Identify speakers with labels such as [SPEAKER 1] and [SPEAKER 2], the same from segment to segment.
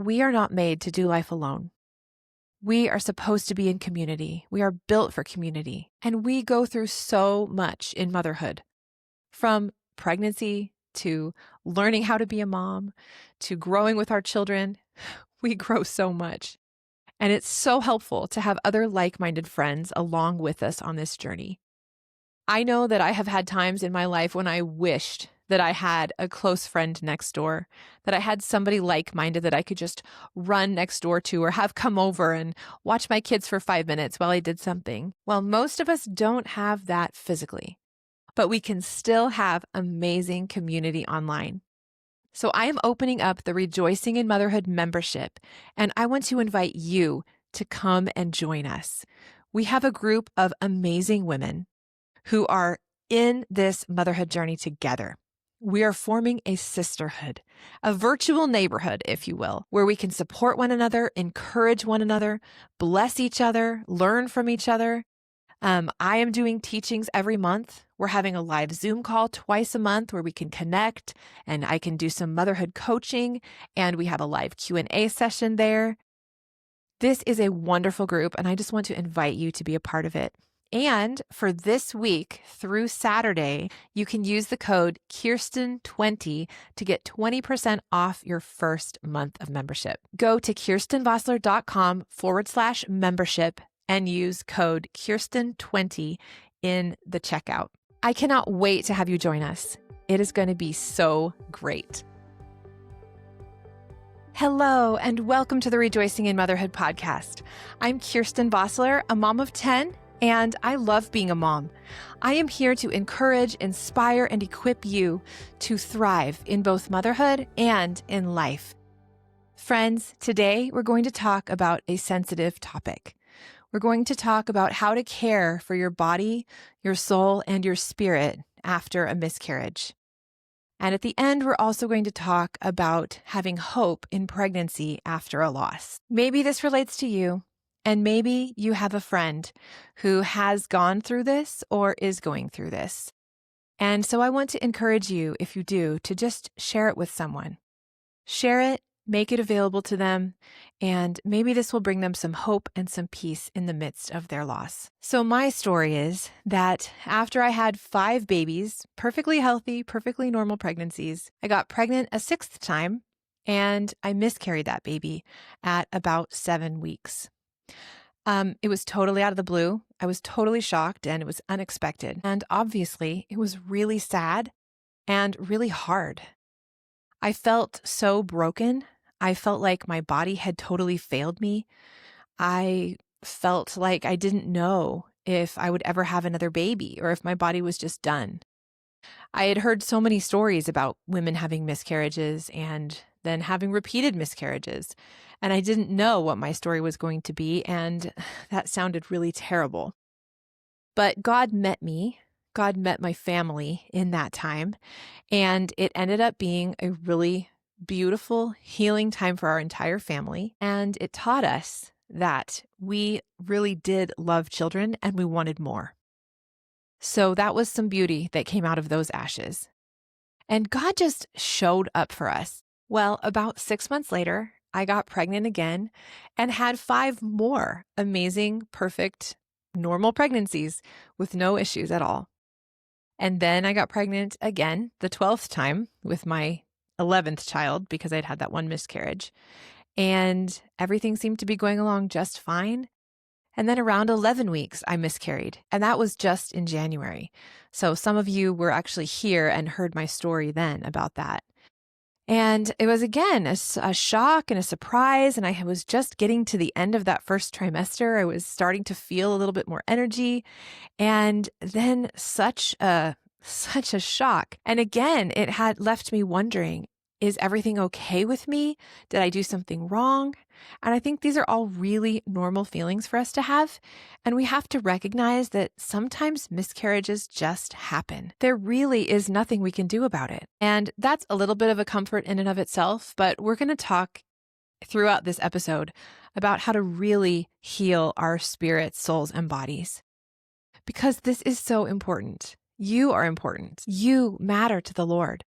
[SPEAKER 1] we are not made to do life alone. We are supposed to be in community. We are built for community. And we go through so much in motherhood, from pregnancy to learning how to be a mom to growing with our children. We grow so much. And it's so helpful to have other like-minded friends along with us on this journey. I know that I have had times in my life when I wished that I had a close friend next door, that I had somebody like-minded that I could just run next door to or have come over and watch my kids for 5 minutes while I did something. Well, most of us don't have that physically, but we can still have amazing community online. So I am opening up the Rejoicing in Motherhood membership, and I want to invite you to come and join us. We have a group of amazing women who are in this motherhood journey together. We are forming a sisterhood, a virtual neighborhood, if you will, where we can support one another, encourage one another, bless each other, learn from each other. I am doing teachings every month. We're having a live Zoom call twice a month where we can connect, and I can do some motherhood coaching, and we have a live Q&A session there. This is a wonderful group, and I just want to invite you to be a part of it. And for this week through Saturday, you can use the code Kirsten20 to get 20% off your first month of membership. Go to kirstenvossler.com/membership and use code Kirsten20 in the checkout. I cannot wait to have you join us. It is going to be so great. Hello, and welcome to the Rejoicing in Motherhood podcast. I'm Kirsten Vossler, a mom of 10, and I love being a mom. I am here to encourage, inspire, and equip you to thrive in both motherhood and in life. Friends, today we're going to talk about a sensitive topic. We're going to talk about how to care for your body, your soul, and your spirit after a miscarriage. And at the end, we're also going to talk about having hope in pregnancy after a loss. Maybe this relates to you, and maybe you have a friend who has gone through this or is going through this. And so I want to encourage you, if you do, to just share it with someone. Share it. Make it available to them, and maybe this will bring them some hope and some peace in the midst of their loss. So my story is that after I had 5 babies, perfectly healthy, perfectly normal pregnancies, I got pregnant a 6th time, and I miscarried that baby at about 7 weeks. It was totally out of the blue. I was totally shocked, and it was unexpected. And obviously, it was really sad and really hard. I felt so broken. I felt like my body had totally failed me. I felt like I didn't know if I would ever have another baby or if my body was just done. I had heard so many stories about women having miscarriages and then having repeated miscarriages, and I didn't know what my story was going to be, and that sounded really terrible. But God met me. God met my family in that time, and it ended up being a really beautiful, healing time for our entire family. And it taught us that we really did love children and we wanted more. So that was some beauty that came out of those ashes. And God just showed up for us. Well, about 6 months later, I got pregnant again and had 5 more amazing, perfect, normal pregnancies with no issues at all. And then I got pregnant again, the 12th time, with my 11th child because I'd had that one miscarriage. And everything seemed to be going along just fine. And then around 11 weeks, I miscarried. And that was just in January. So some of you were actually here and heard my story then about that. And it was, again, a shock and a surprise. And I was just getting to the end of that first trimester. I was starting to feel a little bit more energy. And then such a shock. And again, it had left me wondering, is everything okay with me? Did I do something wrong? And I think these are all really normal feelings for us to have. And we have to recognize that sometimes miscarriages just happen. There really is nothing we can do about it. And that's a little bit of a comfort in and of itself, but we're going to talk throughout this episode about how to really heal our spirits, souls, and bodies. Because this is so important. You are important. You matter to the Lord.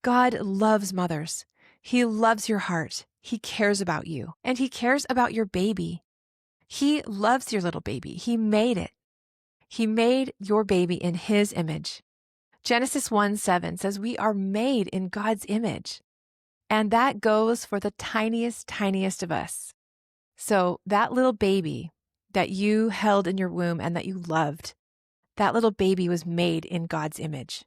[SPEAKER 1] God loves mothers. He loves your heart. He cares about you, and He cares about your baby. He loves your little baby. He made it. He made your baby in His image. Genesis 1:7 says we are made in God's image. And that goes for the tiniest of us. So that little baby that you held in your womb and that you loved, that little baby was made in God's image.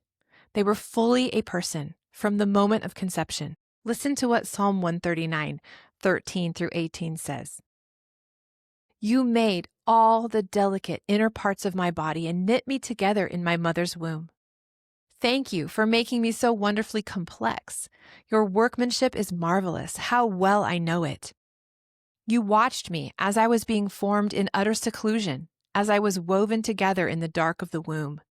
[SPEAKER 1] They were fully a person from the moment of conception. Listen to what Psalm 139:13-18 says. You made all the delicate inner parts of my body and knit me together in my mother's womb. Thank you for making me so wonderfully complex. Your workmanship is marvelous. How well I know it. You watched me as I was being formed in utter seclusion, as I was woven together in the dark of the womb.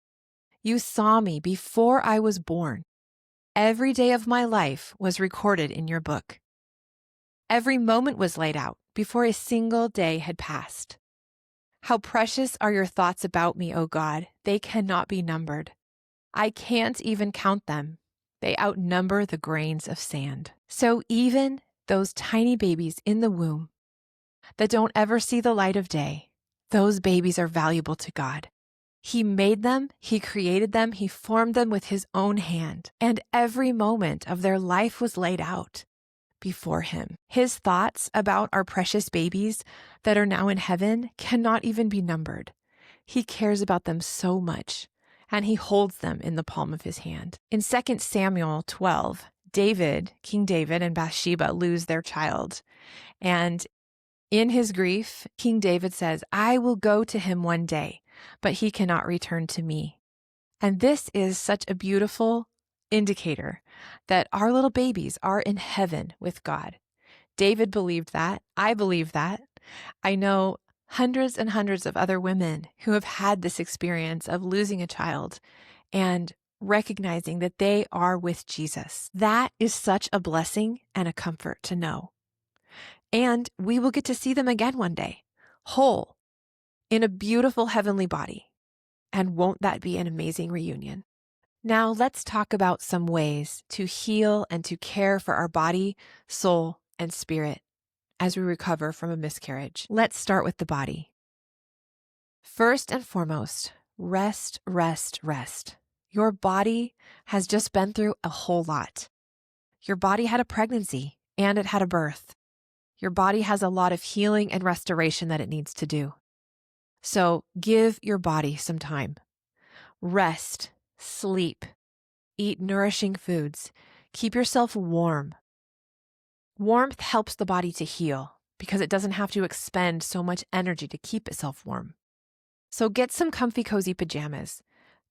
[SPEAKER 1] You saw me before I was born. Every day of my life was recorded in your book. Every moment was laid out before a single day had passed. How precious are your thoughts about me, O God. They cannot be numbered. I can't even count them. They outnumber the grains of sand. So even those tiny babies in the womb that don't ever see the light of day, those babies are valuable to God. He made them, He created them, He formed them with His own hand, and every moment of their life was laid out before Him. His thoughts about our precious babies that are now in heaven cannot even be numbered. He cares about them so much, and He holds them in the palm of His hand. In 2 Samuel 12, King David and Bathsheba lose their child. And in his grief, King David says, I will go to him one day, but he cannot return to me. And this is such a beautiful indicator that our little babies are in heaven with God. David believed that. I believe that. I know hundreds and hundreds of other women who have had this experience of losing a child and recognizing that they are with Jesus. That is such a blessing and a comfort to know. And we will get to see them again one day, whole, in a beautiful heavenly body. And won't that be an amazing reunion? Now let's talk about some ways to heal and to care for our body, soul, and spirit as we recover from a miscarriage. Let's start with the body. First and foremost, rest, rest, rest. Your body has just been through a whole lot. Your body had a pregnancy and it had a birth. Your body has a lot of healing and restoration that it needs to do. So give your body some time. Rest, sleep, eat nourishing foods, keep yourself warm. Warmth helps the body to heal because it doesn't have to expend so much energy to keep itself warm. So get some comfy, cozy pajamas.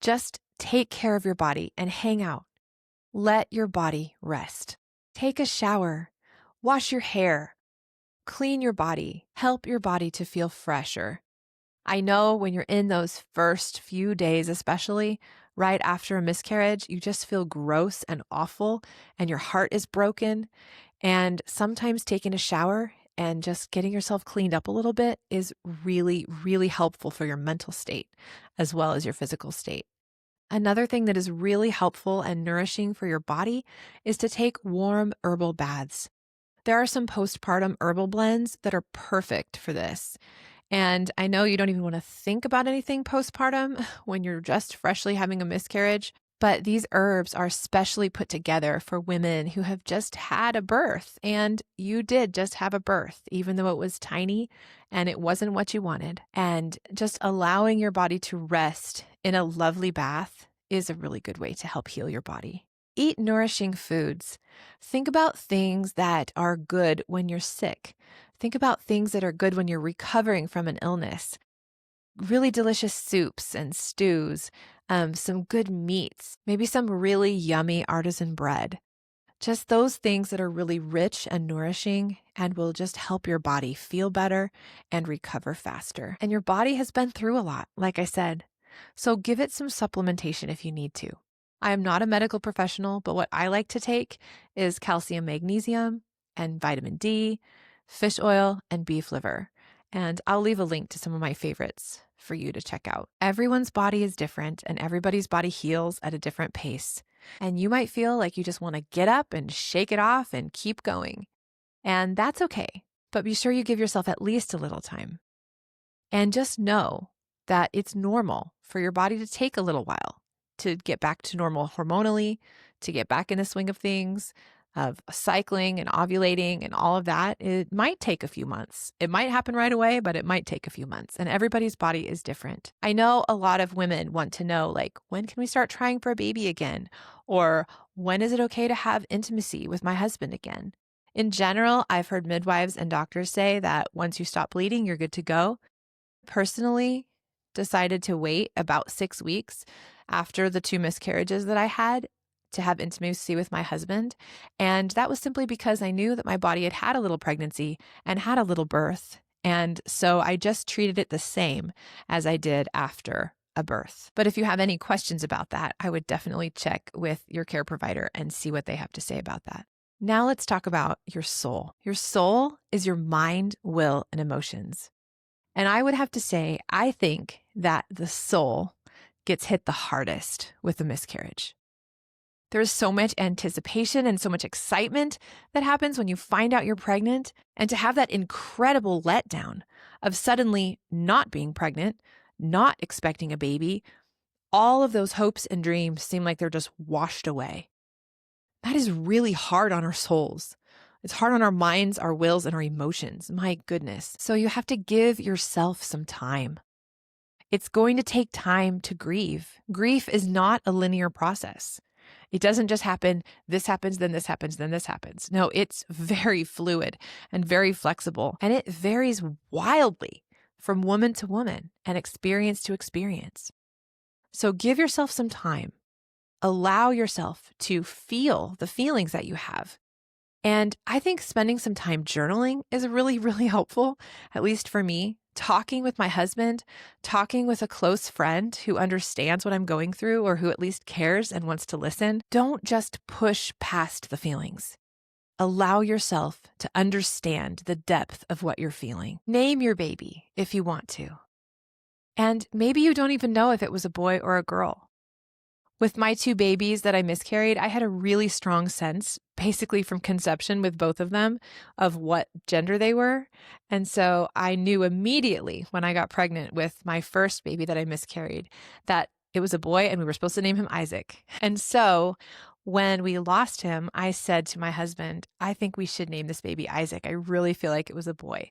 [SPEAKER 1] Just take care of your body and hang out. Let your body rest. Take a shower, wash your hair, clean your body, help your body to feel fresher. I know when you're in those first few days, especially right after a miscarriage, you just feel gross and awful and your heart is broken. And sometimes taking a shower and just getting yourself cleaned up a little bit is really, really helpful for your mental state as well as your physical state. Another thing that is really helpful and nourishing for your body is to take warm herbal baths. There are some postpartum herbal blends that are perfect for this. And I know you don't even want to think about anything postpartum when you're just freshly having a miscarriage, but these herbs are specially put together for women who have just had a birth. And you did just have a birth, even though it was tiny and it wasn't what you wanted. And just allowing your body to rest in a lovely bath is a really good way to help heal your body. Eat nourishing foods. Think about things that are good when you're sick. Think about things that are good when you're recovering from an illness. Really delicious soups and stews, some good meats, maybe some really yummy artisan bread. Just those things that are really rich and nourishing and will just help your body feel better and recover faster. And your body has been through a lot, like I said. So give it some supplementation if you need to. I am not a medical professional, but what I like to take is calcium, magnesium, and vitamin D, fish oil, and beef liver. And I'll leave a link to some of my favorites for you to check out. Everyone's body is different and everybody's body heals at a different pace. And you might feel like you just want to get up and shake it off and keep going. And that's okay. But be sure you give yourself at least a little time. And just know that it's normal for your body to take a little while to get back to normal hormonally, to get back in the swing of things, of cycling and ovulating and all of that. It might take a few months. It might happen right away, but it might take a few months. And everybody's body is different. I know a lot of women want to know, like, when can we start trying for a baby again? Or when is it okay to have intimacy with my husband again? In general, I've heard midwives and doctors say that once you stop bleeding, you're good to go. Personally, decided to wait about 6 weeks after the 2 miscarriages that I had to have intimacy with my husband. And that was simply because I knew that my body had had a little pregnancy and had a little birth. And so I just treated it the same as I did after a birth. But if you have any questions about that, I would definitely check with your care provider and see what they have to say about that. Now let's talk about your soul. Your soul is your mind, will, and emotions. And I would have to say, I think that the soul gets hit the hardest with a miscarriage. There's so much anticipation and so much excitement that happens when you find out you're pregnant, and to have that incredible letdown of suddenly not being pregnant, not expecting a baby, all of those hopes and dreams seem like they're just washed away. That is really hard on our souls. It's hard on our minds, our wills, and our emotions. My goodness. So you have to give yourself some time. It's going to take time to grieve. Grief is not a linear process. It doesn't just happen, this happens, then this happens, then this happens. No, it's very fluid and very flexible, and it varies wildly from woman to woman and experience to experience. So give yourself some time. Allow yourself to feel the feelings that you have. And I think spending some time journaling is really, really helpful, at least for me. Talking with my husband, talking with a close friend who understands what I'm going through or who at least cares and wants to listen. Don't just push past the feelings. Allow yourself to understand the depth of what you're feeling. Name your baby if you want to. And maybe you don't even know if it was a boy or a girl. With my 2 babies that I miscarried, I had a really strong sense, basically from conception with both of them, of what gender they were. And so I knew immediately when I got pregnant with my first baby that I miscarried that it was a boy and we were supposed to name him Isaac. And so when we lost him, I said to my husband, I think we should name this baby Isaac. I really feel like it was a boy.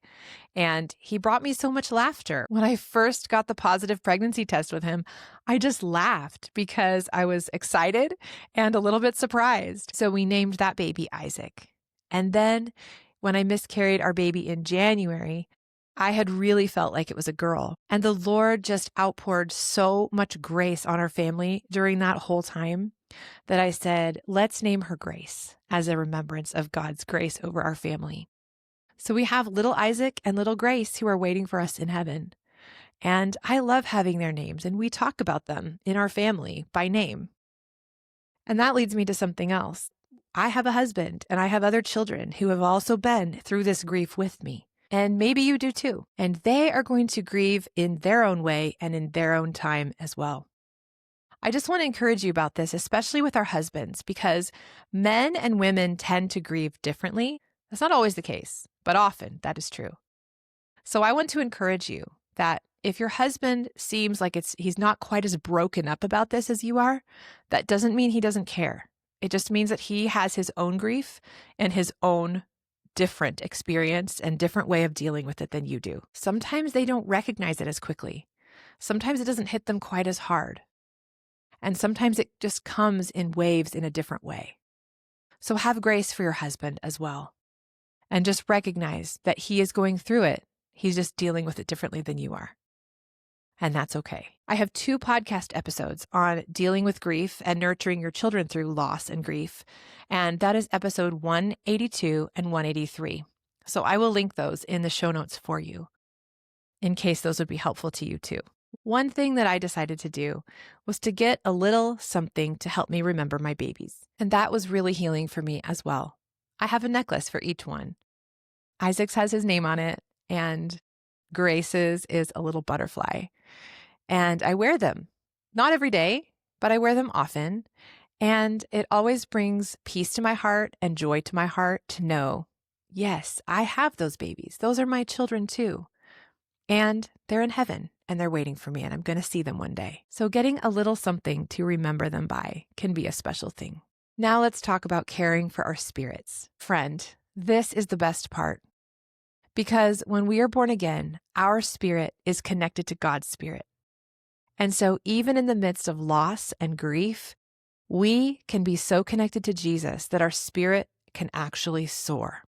[SPEAKER 1] And he brought me so much laughter. When I first got the positive pregnancy test with him, I just laughed because I was excited and a little bit surprised. So we named that baby Isaac. And then when I miscarried our baby in January, I had really felt like it was a girl. And the Lord just outpoured so much grace on our family during that whole time that I said, let's name her Grace as a remembrance of God's grace over our family. So we have little Isaac and little Grace who are waiting for us in heaven. And I love having their names, and we talk about them in our family by name. And that leads me to something else. I have a husband and I have other children who have also been through this grief with me. And maybe you do too. And they are going to grieve in their own way and in their own time as well. I just want to encourage you about this, especially with our husbands, because men and women tend to grieve differently. That's not always the case, but often that is true. So I want to encourage you that if your husband seems like he's not quite as broken up about this as you are, that doesn't mean he doesn't care. It just means that he has his own grief and his own different experience and different way of dealing with it than you do. Sometimes they don't recognize it as quickly. Sometimes it doesn't hit them quite as hard. And sometimes it just comes in waves in a different way. So have grace for your husband as well. And just recognize that he is going through it. He's just dealing with it differently than you are. And that's okay. I have 2 podcast episodes on dealing with grief and nurturing your children through loss and grief. And that is episode 182 and 183. So I will link those in the show notes for you in case those would be helpful to you too. One thing that I decided to do was to get a little something to help me remember my babies. And that was really healing for me as well. I have a necklace for each one. Isaac's has his name on it, and Grace's is a little butterfly. And I wear them, not every day, but I wear them often. And it always brings peace to my heart and joy to my heart to know yes, I have those babies. Those are my children too. And they're in heaven and they're waiting for me and I'm going to see them one day. So getting a little something to remember them by can be a special thing. Now let's talk about caring for our spirits. Friend, this is the best part. Because when we are born again, our spirit is connected to God's spirit. And so even in the midst of loss and grief, we can be so connected to Jesus that our spirit can actually soar.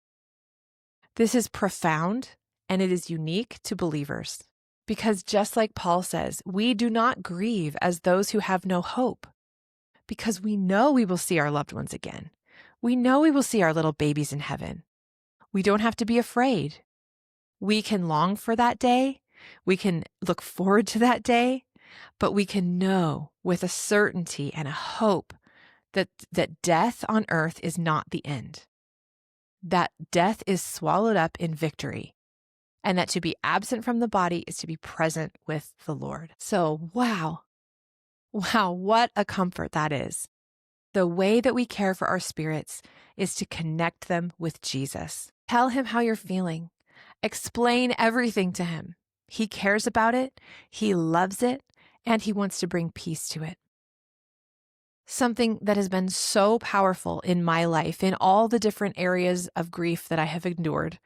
[SPEAKER 1] This is profound and it is unique to believers. Because just like Paul says, we do not grieve as those who have no hope. Because we know we will see our loved ones again. We know we will see our little babies in heaven. We don't have to be afraid. We can long for that day. We can look forward to that day, but we can know with a certainty and a hope that death on earth is not the end, that death is swallowed up in victory, and that to be absent from the body is to be present with the Lord. So, wow, what a comfort that is. The way that we care for our spirits is to connect them with Jesus. Tell him how you're feeling. Explain everything to him. He cares about it, he loves it, and he wants to bring peace to it. Something that has been so powerful in my life, in all the different areas of grief that I have endured,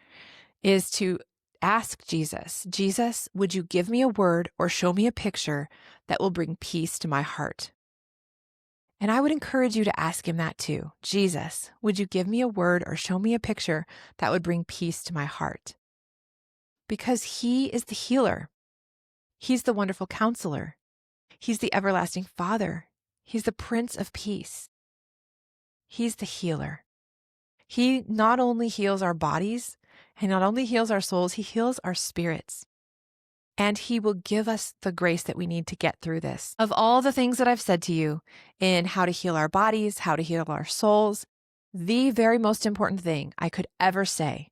[SPEAKER 1] is to ask Jesus, Jesus, would you give me a word or show me a picture that will bring peace to my heart? And I would encourage you to ask him that too. Jesus, would you give me a word or show me a picture that would bring peace to my heart? Because he is the healer. He's the wonderful counselor. He's the everlasting Father. He's the Prince of Peace. He's the healer. He not only heals our bodies, he not only heals our souls, he heals our spirits. And he will give us the grace that we need to get through this. Of all the things that I've said to you in how to heal our bodies, how to heal our souls, the very most important thing I could ever say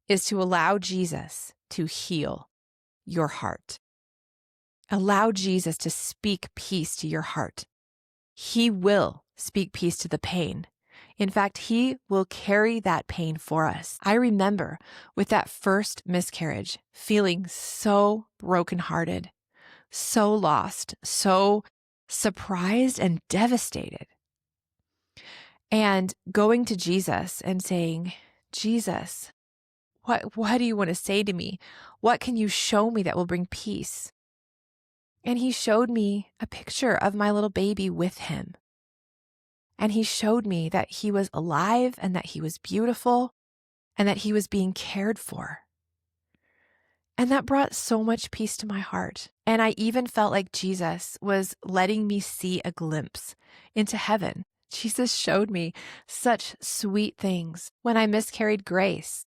[SPEAKER 1] is to allow Jesus to heal your heart. Allow Jesus to speak peace to your heart. He will speak peace to the pain. In fact, he will carry that pain for us. I remember with that first miscarriage, feeling so brokenhearted, so lost, so surprised and devastated. And going to Jesus and saying, Jesus, what do you want to say to me? What can you show me that will bring peace? And he showed me a picture of my little baby with him. And he showed me that he was alive and that he was beautiful and that he was being cared for. And that brought so much peace to my heart. And I even felt like Jesus was letting me see a glimpse into heaven. Jesus showed me such sweet things. When I miscarried Grace,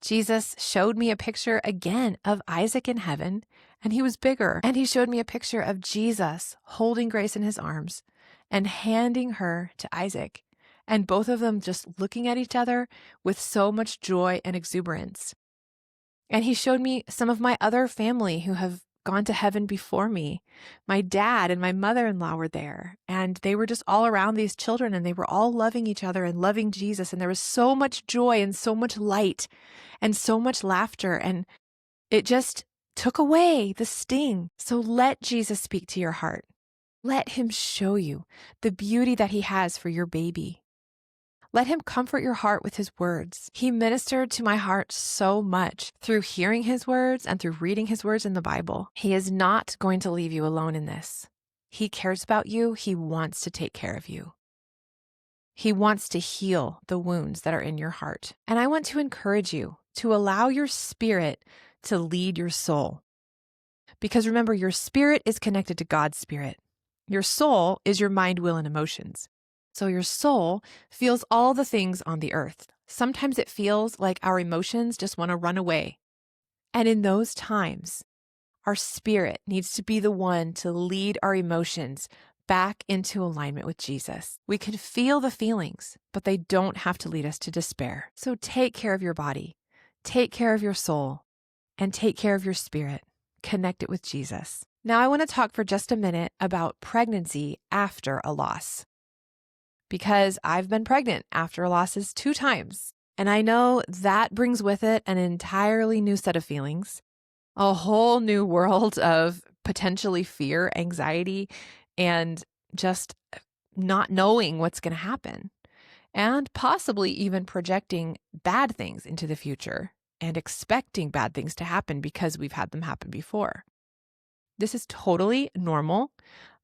[SPEAKER 1] Jesus showed me a picture again of Isaac in heaven, and he was bigger. And he showed me a picture of Jesus holding Grace in his arms and handing her to Isaac, and both of them just looking at each other with so much joy and exuberance. And he showed me some of my other family who have gone to heaven before me. My dad and my mother-in-law were there, and they were just all around these children, and they were all loving each other and loving Jesus. And there was so much joy and so much light and so much laughter, and it just took away the sting. So let Jesus speak to your heart. Let him show you the beauty that he has for your baby. Let him comfort your heart with his words. He ministered to my heart so much through hearing his words and through reading his words in the Bible. He is not going to leave you alone in this. He cares about you. He wants to take care of you. He wants to heal the wounds that are in your heart. And I want to encourage you to allow your spirit to lead your soul. Because remember, your spirit is connected to God's spirit. Your soul is your mind, will, and emotions. So your soul feels all the things on the earth. Sometimes it feels like our emotions just want to run away. And in those times, our spirit needs to be the one to lead our emotions back into alignment with Jesus. We can feel the feelings, but they don't have to lead us to despair. So take care of your body, take care of your soul, and take care of your spirit. Connect it with Jesus. Now I want to talk for just a minute about pregnancy after a loss. Because I've been pregnant after losses 2 times. And I know that brings with it an entirely new set of feelings, a whole new world of potentially fear, anxiety, and just not knowing what's going to happen, and possibly even projecting bad things into the future and expecting bad things to happen because we've had them happen before. This is totally normal,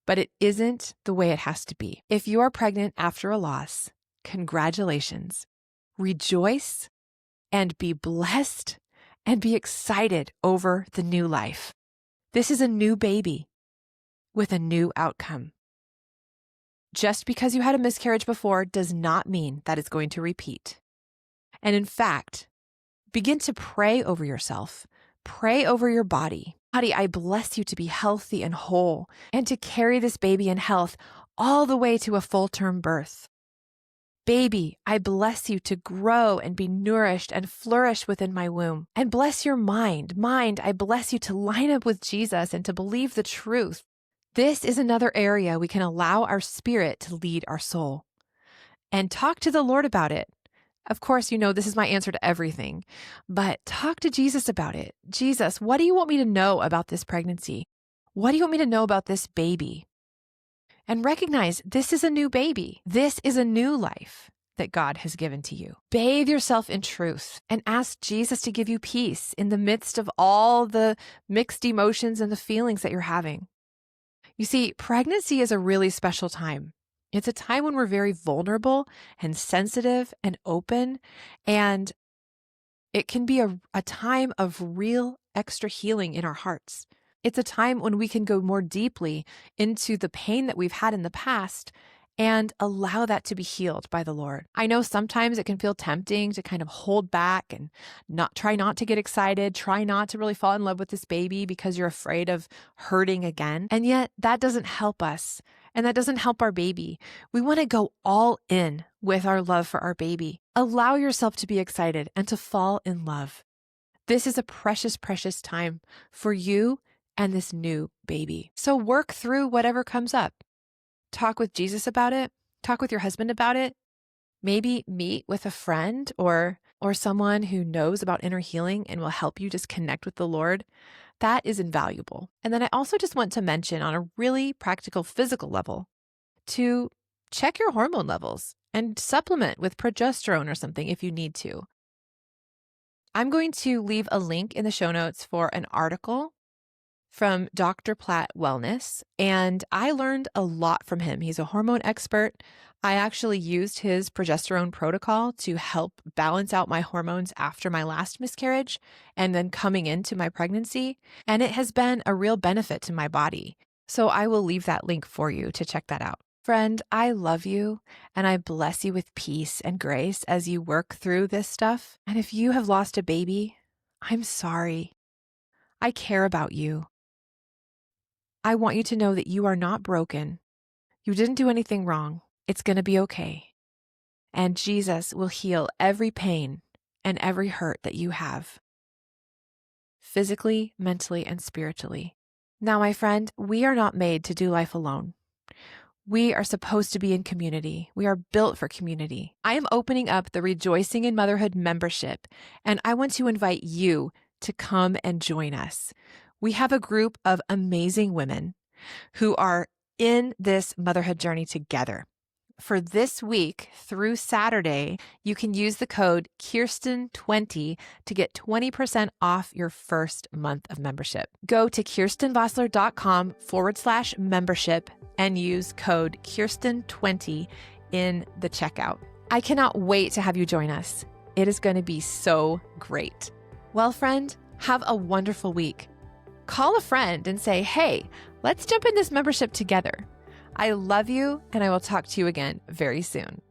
[SPEAKER 1] but it isn't the way it has to be. If you are pregnant after a loss, congratulations. Rejoice and be blessed and be excited over the new life. This is a new baby with a new outcome. Just because you had a miscarriage before does not mean that it's going to repeat. And in fact, begin to pray over yourself. Pray over your body. Body, I bless you to be healthy and whole and to carry this baby in health all the way to a full-term birth. Baby, I bless you to grow and be nourished and flourish within my womb. And bless your mind. Mind, I bless you to line up with Jesus and to believe the truth. This is another area we can allow our spirit to lead our soul. And talk to the Lord about it. Of course, you know this is my answer to everything, but talk to Jesus about it. Jesus, what do you want me to know about this pregnancy? What do you want me to know about this baby? And recognize this is a new baby. This is a new life that God has given to you. Bathe yourself in truth and ask Jesus to give you peace in the midst of all the mixed emotions and the feelings that you're having. You see, pregnancy is a really special time. It's a time when we're very vulnerable and sensitive and open, and it can be a time of real extra healing in our hearts. It's a time when we can go more deeply into the pain that we've had in the past and allow that to be healed by the Lord. I know sometimes it can feel tempting to kind of hold back and try not to get excited, try not to really fall in love with this baby because you're afraid of hurting again. And yet that doesn't help us. And that doesn't help our baby. We want to go all in with our love for our baby. Allow yourself to be excited and to fall in love. This is a precious, precious time for you and this new baby. So work through whatever comes up. Talk with Jesus about it. Talk with your husband about it. Maybe meet with a friend or someone who knows about inner healing and will help you just connect with the Lord. That is invaluable. And then I also just want to mention on a really practical physical level to check your hormone levels and supplement with progesterone or something if you need to. I'm going to leave a link in the show notes for an article from Dr. Platt Wellness, and I learned a lot from him. He's a hormone expert. I actually used his progesterone protocol to help balance out my hormones after my last miscarriage and then coming into my pregnancy, and it has been a real benefit to my body. So I will leave that link for you to check that out. Friend, I love you, and I bless you with peace and grace as you work through this stuff. And if you have lost a baby, I'm sorry. I care about you. I want you to know that you are not broken. You didn't do anything wrong. It's going to be okay. And Jesus will heal every pain and every hurt that you have, physically, mentally, and spiritually. Now, my friend, we are not made to do life alone. We are supposed to be in community. We are built for community. I am opening up the Rejoicing in Motherhood membership, and I want to invite you to come and join us. We have a group of amazing women who are in this motherhood journey together. For this week through Saturday, you can use the code Kirsten20 to get 20% off your first month of membership. Go to kirstenvossler.com/membership and use code Kirsten20 in the checkout. I cannot wait to have you join us. It is going to be so great. Well, friend, have a wonderful week. Call a friend and say, hey, let's jump in this membership together. I love you, and I will talk to you again very soon.